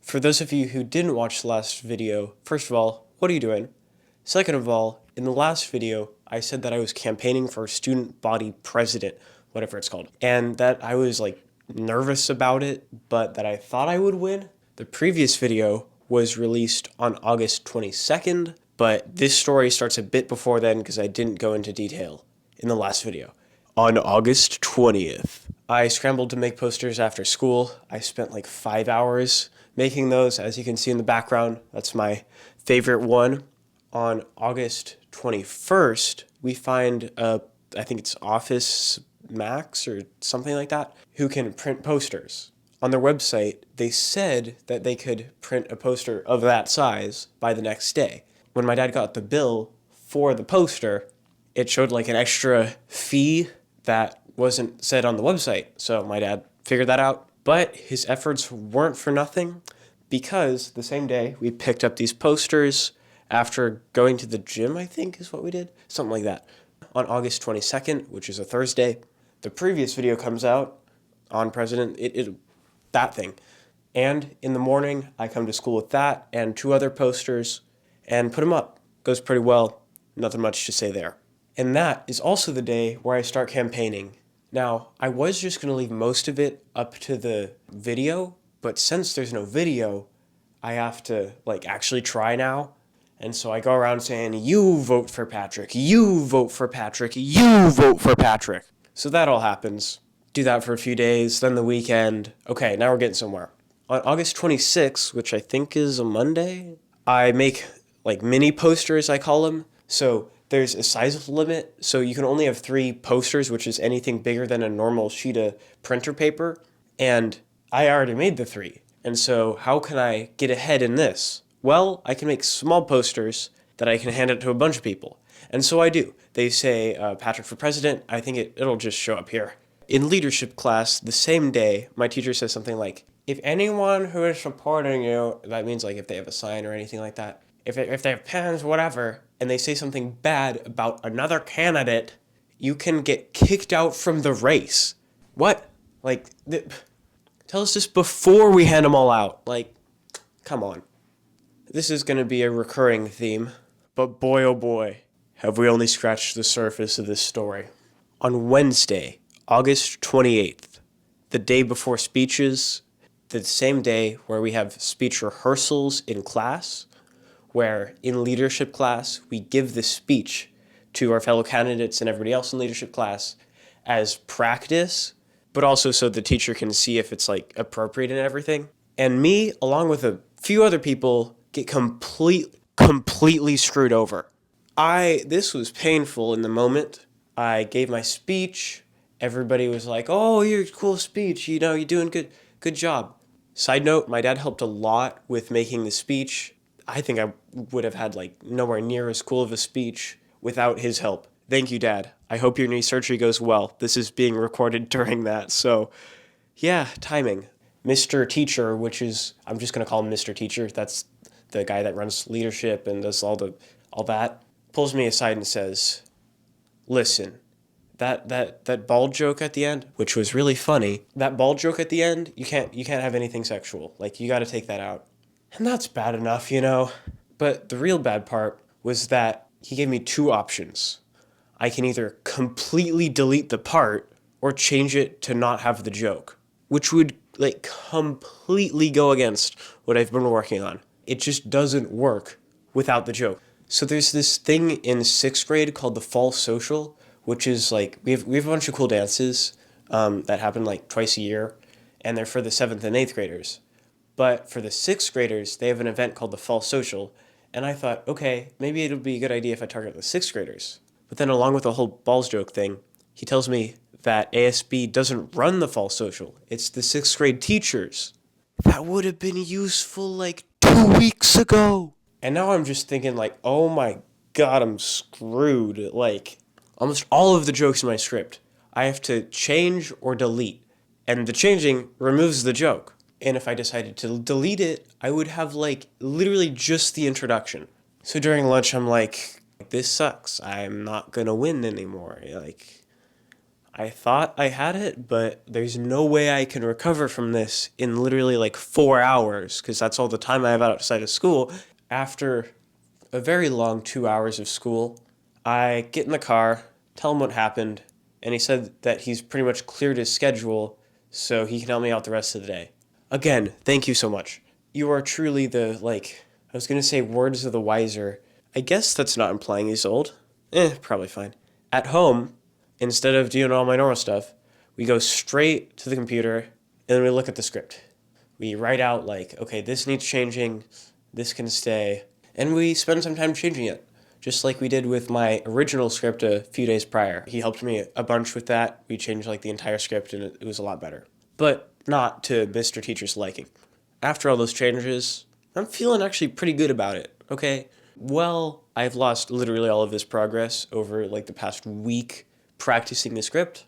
For those of you who didn't watch the last video, first of all, what are you doing? Second of all, in the last video, I said that I was campaigning for student body president, whatever it's called, and that I was like nervous about it, but that I thought I would win. The previous video was released on August 22nd, but this story starts a bit before then because I didn't go into detail in the last video. On August 20th, I scrambled to make posters after school. I spent like 5 hours making those, as you can see in the background. That's my favorite one. On August 21st, we find I think it's Office Max or something like that, who can print posters. On their website, they said that they could print a poster of that size by the next day. When my dad got the bill for the poster, it showed like an extra fee that wasn't said on the website. So my dad figured that out. But his efforts weren't for nothing, because the same day we picked up these posters after going to the gym, I think is what we did. Something like that. On August 22nd, which is a Thursday, the previous video comes out on President, that thing. And in the morning, I come to school with that and 2 other posters and put them up. Goes pretty well. Nothing much to say there. And that is also the day where I start campaigning. Now, I was just going to leave most of it up to the video, but since there's no video, I have to actually try now. And so I go around saying, you vote for Patrick, you vote for Patrick, you vote for Patrick. So that all happens. Do that for a few days, then the weekend. Okay, now we're getting somewhere. On August 26th, which I think is a Monday, I make mini posters, I call them. So there's a size limit, so you can only have 3 posters, which is anything bigger than a normal sheet of printer paper. And I already made the 3. And so how can I get ahead in this? Well, I can make small posters that I can hand out to a bunch of people. And so I do. They say, Patrick for president. I think it'll just show up here. In leadership class, the same day, my teacher says something like, if anyone who is supporting you, that means if they have a sign or anything like that, if they have pens, whatever, and they say something bad about another candidate, you can get kicked out from the race. What? Tell us this before we hand them all out. Come on. This is going to be a recurring theme, but boy oh boy, have we only scratched the surface of this story. On Wednesday, August 28th, the day before speeches, the same day where we have speech rehearsals in class, where in leadership class, we give the speech to our fellow candidates and everybody else in leadership class as practice, but also so the teacher can see if it's appropriate and everything. And me, along with a few other people, get completely screwed over. This was painful in the moment. I gave my speech. Everybody was like, oh, your cool speech. You're doing good job. Side note, my dad helped a lot with making the speech. I think I would have had nowhere near as cool of a speech without his help. Thank you, Dad. I hope your knee surgery goes well. This is being recorded during that. So yeah, timing. Mr. Teacher, which is, I'm just going to call him Mr. Teacher. That's the guy that runs leadership and does all that, pulls me aside and says, listen, that bald joke at the end, which was really funny, that bald joke at the end, you can't have anything sexual. You got to take that out. And that's bad enough, But the real bad part was that he gave me 2 options. I can either completely delete the part or change it to not have the joke, which would completely go against what I've been working on. It just doesn't work without the joke. So there's this thing in 6th grade called the fall social, which is we have a bunch of cool dances that happen twice a year, and they're for the 7th and 8th graders. But for the 6th graders, they have an event called the fall social, and I thought, okay, maybe it'll be a good idea if I target the 6th graders. But then along with the whole balls joke thing, he tells me that ASB doesn't run the fall social. It's the 6th grade teachers. That would have been useful 2 weeks ago. And now I'm just thinking oh my God, I'm screwed. Almost all of the jokes in my script, I have to change or delete. And the changing removes the joke. And if I decided to delete it, I would have literally just the introduction. So during lunch, I'm this sucks. I'm not gonna win anymore. I thought I had it, but there's no way I can recover from this in literally like 4 hours, because that's all the time I have outside of school. After a very long 2 hours of school, I get in the car, tell him what happened, and he said that he's pretty much cleared his schedule so he can help me out the rest of the day. Again, thank you so much. You are truly the, I was going to say words of the wiser. I guess that's not implying he's old. Probably fine. At home, instead of doing all my normal stuff, we go straight to the computer and then we look at the script. We write out okay, this needs changing, this can stay, and we spend some time changing it, just like we did with my original script a few days prior. He helped me a bunch with that. We changed the entire script and it was a lot better. But not to Mr. Teacher's liking. After all those changes, I'm feeling actually pretty good about it, okay? Well, I've lost literally all of this progress over the past week practicing the script.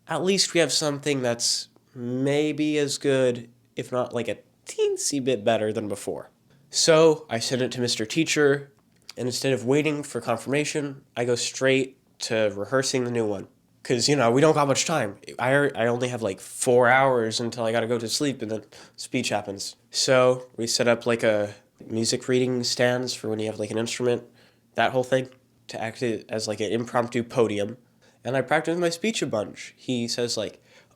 At least we have something that's maybe as good, if not a teensy bit better than before. So I send it to Mr. Teacher, and instead of waiting for confirmation, I go straight to rehearsing the new one. Because, we don't got much time. I only have 4 hours until I gotta go to sleep, and then speech happens. So we set up a music reading stands for when you have an instrument, that whole thing, to act as an impromptu podium. And I practice my speech a bunch. He says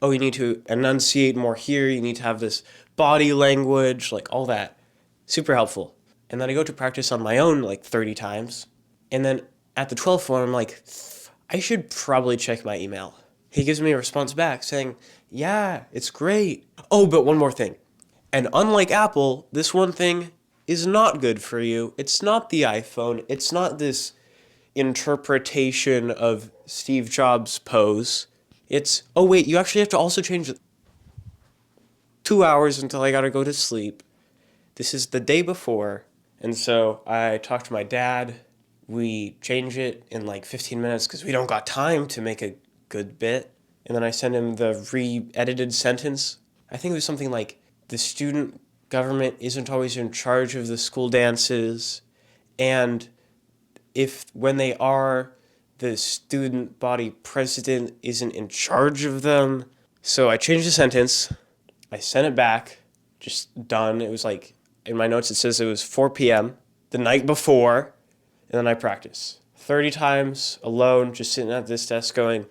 oh, you need to enunciate more here, you need to have this body language, all that. Super helpful. And then I go to practice on my own 30 times. And then at the 12th one, I'm I should probably check my email. He gives me a response back saying, yeah, it's great. Oh, but one more thing. And unlike Apple, this one thing is not good for you. It's not the iPhone. It's not this interpretation of Steve Jobs' pose. It's, oh wait, you actually have to also change it. 2 hours until I gotta go to sleep. This is the day before. And so I talked to my dad. We change it in 15 minutes because we don't got time to make a good bit. And then I send him the re-edited sentence. I think it was something the student government isn't always in charge of the school dances. And when they are, the student body president isn't in charge of them. So I changed the sentence. I sent it back. Just done. It was in my notes it says it was 4 p.m. the night before. And then I practice 30 times alone, just sitting at this desk going,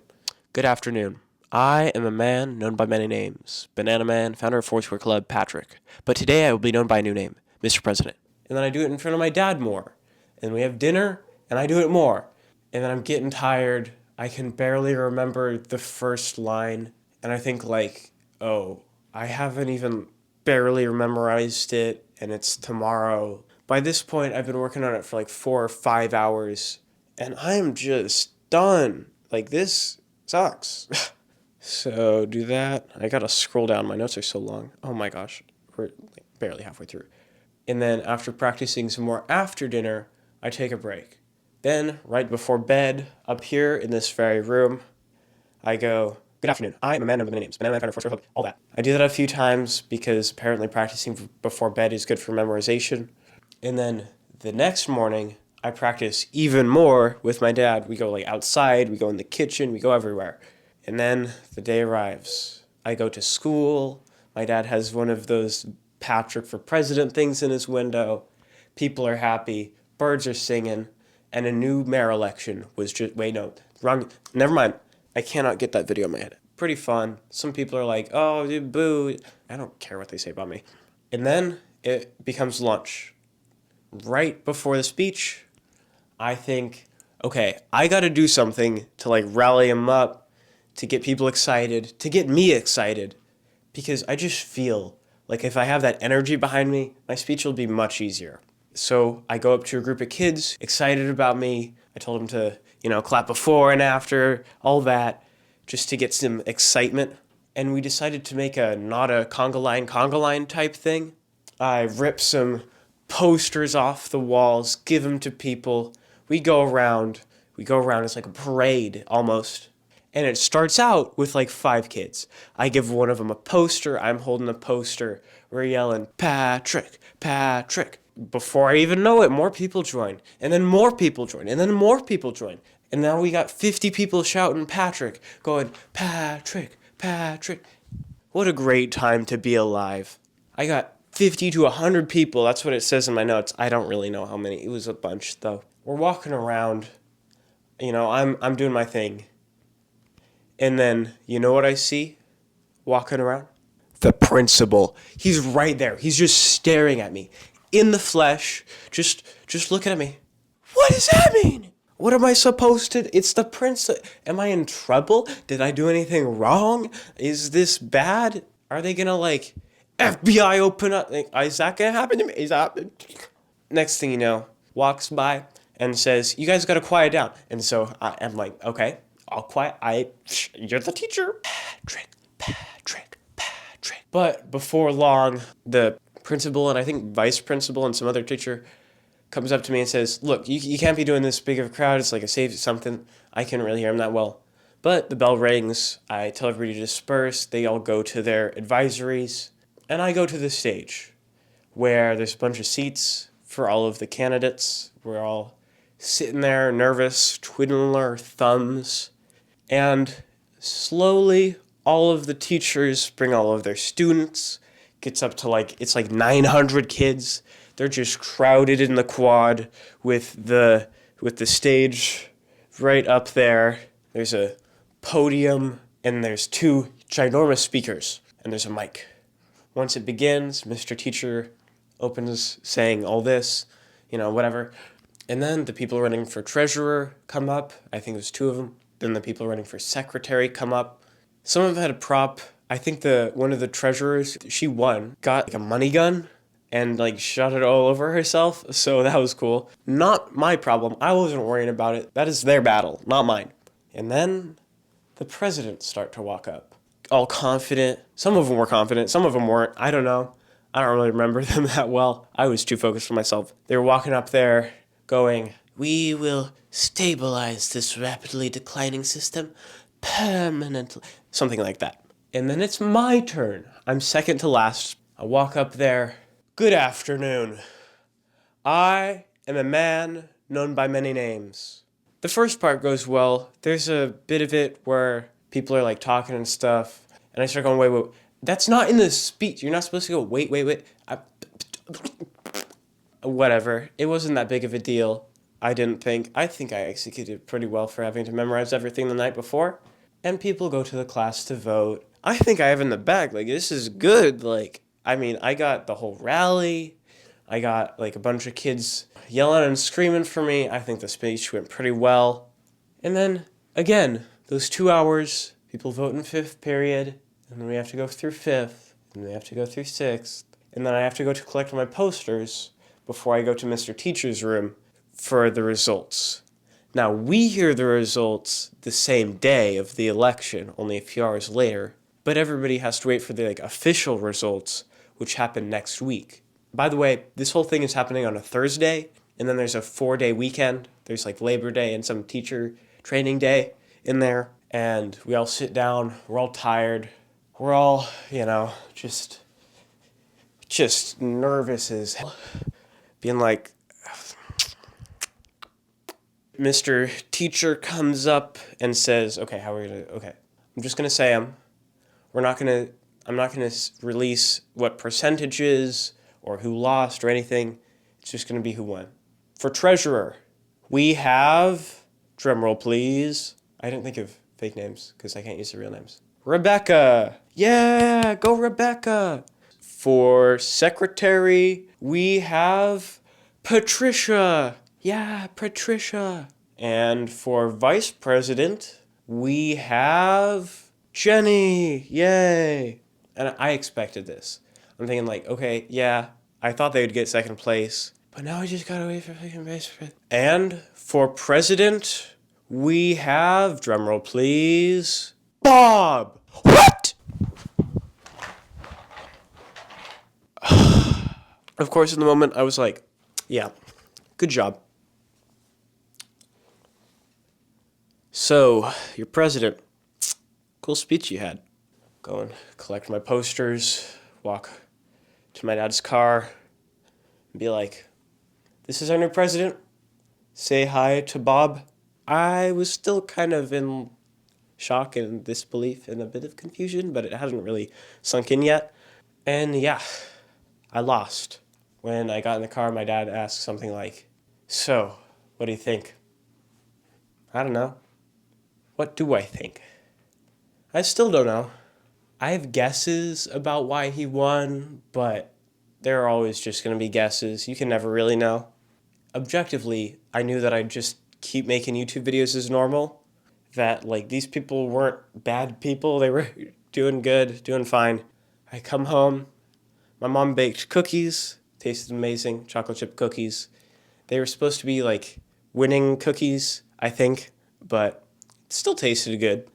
good afternoon. I am a man known by many names. Banana Man, founder of Foursquare Club, Patrick. But today I will be known by a new name, Mr. President. And then I do it in front of my dad more. And we have dinner, and I do it more. And then I'm getting tired. I can barely remember the first line. And I think oh, I haven't even barely memorized it, and it's tomorrow. By this point, I've been working on it for 4 or 5 hours, and I'm just done. This sucks. So do that. I gotta scroll down. My notes are so long. Oh my gosh. We're barely halfway through. And then after practicing some more after dinner, I take a break. Then, right before bed, up here in this very room, I go, good afternoon. I am a man of many names. Banana Man, founder of Foursquare Club, all that. I do that a few times because apparently practicing before bed is good for memorization. And then the next morning, I practice even more with my dad. We go outside, we go in the kitchen, we go everywhere. And then the day arrives. I go to school. My dad has one of those Patrick for President things in his window. People are happy. Birds are singing. And a new mayor election was just, wait, no, wrong. Never mind. I cannot get that video in my head. Pretty fun. Some people are oh, dude, boo. I don't care what they say about me. And then it becomes lunch. Right before the speech, I think, okay, I got to do something to rally them up, to get people excited, to get me excited, because I just feel if I have that energy behind me, my speech will be much easier. So I go up to a group of kids excited about me. I told them to, clap before and after, all that, just to get some excitement. And we decided to make not a conga line type thing. I ripped some posters off the walls, give them to people. We go around, it's like a parade almost. And it starts out with 5 kids. I give one of them a poster, I'm holding a poster. We're yelling, Patrick, Patrick. Before I even know it, more people join. And then more people join. And then more people join. And now we got 50 people shouting Patrick, going, Patrick, Patrick. What a great time to be alive. I got 50 to 100 people. That's what it says in my notes. I don't really know how many. It was a bunch, though. We're walking around. I'm doing my thing. And then, you know what I see walking around? The principal. He's right there. He's just staring at me in the flesh, just looking at me. What does that mean? What am I supposed to? It's the prince. Am I in trouble? Did I do anything wrong? Is this bad? Are they gonna FBI open up? Is that gonna happen to me? Is that? Next thing you know, walks by and says, "You guys gotta quiet down." And so I'm like, "Okay, I'll quiet. You're the teacher, Patrick. But before long, the principal and I think vice principal and some other teacher comes up to me and says, "Look, you can't be doing this big of a crowd. It's like a safe something." I can't really hear him that well. But the bell rings. I tell everybody to disperse. They all go to their advisories. And I go to the stage where there's a bunch of seats for all of the candidates. We're all sitting there nervous, twiddling our thumbs. And slowly, all of the teachers bring all of their students. Gets up to it's 900 kids. They're just crowded in the quad with the stage right up there. There's a podium and there's 2 ginormous speakers and there's a mic. Once it begins, Mr. Teacher opens saying all this, whatever. And then the people running for treasurer come up. I think there's 2 of them. Then the people running for secretary come up. Some of them had a prop. I think one of the treasurers, she won, got a money gun and shot it all over herself. So that was cool. Not my problem. I wasn't worrying about it. That is their battle, not mine. And then the presidents start to walk up. All confident. Some of them were confident. Some of them weren't. I don't know. I don't really remember them that well. I was too focused on myself. They were walking up there going, "We will stabilize this rapidly declining system permanently." Something like that. And then it's my turn. I'm second to last. I walk up there. "Good afternoon. I am a man known by many names." The first part goes well. There's a bit of it where people are talking and stuff. And I start going, wait. That's not in the speech. You're not supposed to go, wait. Whatever. It wasn't that big of a deal. I didn't think. I think I executed pretty well for having to memorize everything the night before. And people go to the class to vote. I think I have in the bag. This is good. I got the whole rally. I got a bunch of kids yelling and screaming for me. I think the speech went pretty well. And then, again, those 2 hours, people vote in 5th period. And then we have to go through 5th. And we have to go through 6th. And then I have to go to collect my posters before I go to Mr. Teacher's room for the results. Now, we hear the results the same day of the election, only a few hours later, but everybody has to wait for the official results, which happen next week. By the way, this whole thing is happening on a Thursday, and then there's a 4-day weekend. There's Labor Day and some teacher training day in there, and we all sit down, we're all tired, we're all, just nervous as hell, being Mr. Teacher comes up and says, "Okay, how are we gonna, okay, I'm just gonna say them. I'm not gonna release what percentages or who lost or anything. It's just gonna be who won. For treasurer, we have, drumroll please." I didn't think of fake names because I can't use the real names. "Rebecca. Yeah, go Rebecca." For secretary, we have Patricia. Yeah, Patricia. And for vice president, we have Jenny. Yay. And I expected this. I'm thinking okay, yeah, I thought they would get second place, but now I just gotta wait for second vice president. And for president, we have, drumroll please, Bob. What? Of course, in the moment, I was yeah, good job. "So, your president, cool speech you had." Go and collect my posters, walk to my dad's car, and be "This is our new president. Say hi to Bob." I was still kind of in shock and disbelief and a bit of confusion, but it hadn't really sunk in yet. And yeah, I lost. When I got in the car, my dad asked something like, "So, what do you think?" I don't know. What do I think? I still don't know. I have guesses about why he won, but they're always just going to be guesses. You can never really know. Objectively, I knew that I'd just keep making YouTube videos as normal. That, like, these people weren't bad people. They were doing good, doing fine. I come home. My mom baked cookies. Tasted amazing. Chocolate chip cookies. They were supposed to be, like, winning cookies, I think, but still tasted good.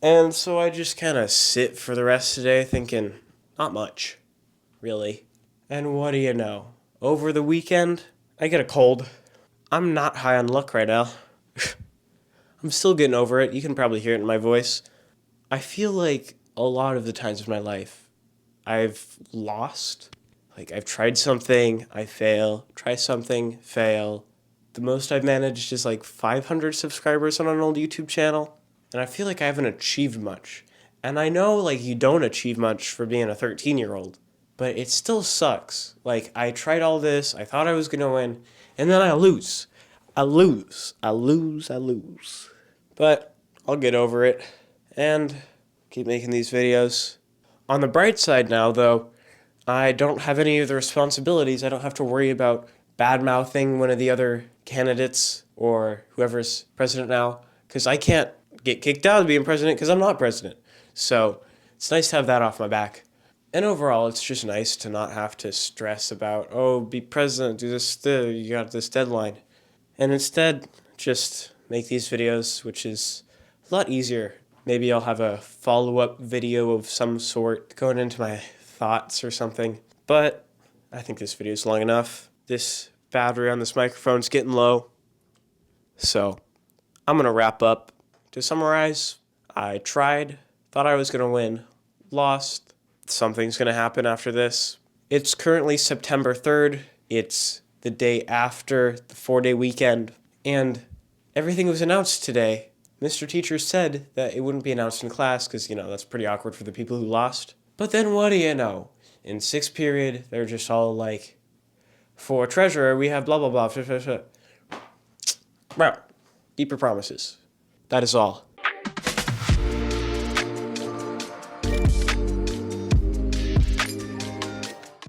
And so I just kind of sit for the rest of the day thinking, not much, really. And what do you know? Over the weekend, I get a cold. I'm not high on luck right now. I'm still getting over it. You can probably hear it in my voice. I feel like a lot of the times of my life, I've lost. Like, I've tried something, I fail. Try something, fail. The most I've managed is like 500 subscribers on an old YouTube channel. And I feel like I haven't achieved much. And I know, like, you don't achieve much for being a 13-year-old, but it still sucks. Like, I tried all this, I thought I was going to win, and then I lose. I lose. But I'll get over it and keep making these videos. On the bright side now, though, I don't have any of the responsibilities. I don't have to worry about bad-mouthing one of the other candidates or whoever's president now, because I can't get kicked out of being president because I'm not president. So it's nice to have that off my back. And overall, it's just nice to not have to stress about, oh, be president, do this, you got this deadline. And instead, just make these videos, which is a lot easier. Maybe I'll have a follow-up video of some sort going into my thoughts or something. But I think this video is long enough. This battery on this microphone's getting low. So I'm going to wrap up. To summarize, I tried, thought I was going to win, lost. Something's going to happen after this. It's currently September 3rd. It's the day after the 4-day weekend. And everything was announced today. Mr. Teacher said that it wouldn't be announced in class because, that's pretty awkward for the people who lost. But then what do you know? In 6th period, they're just all like, for treasurer, we have blah, blah, blah. Bro, keep your promises. That is all.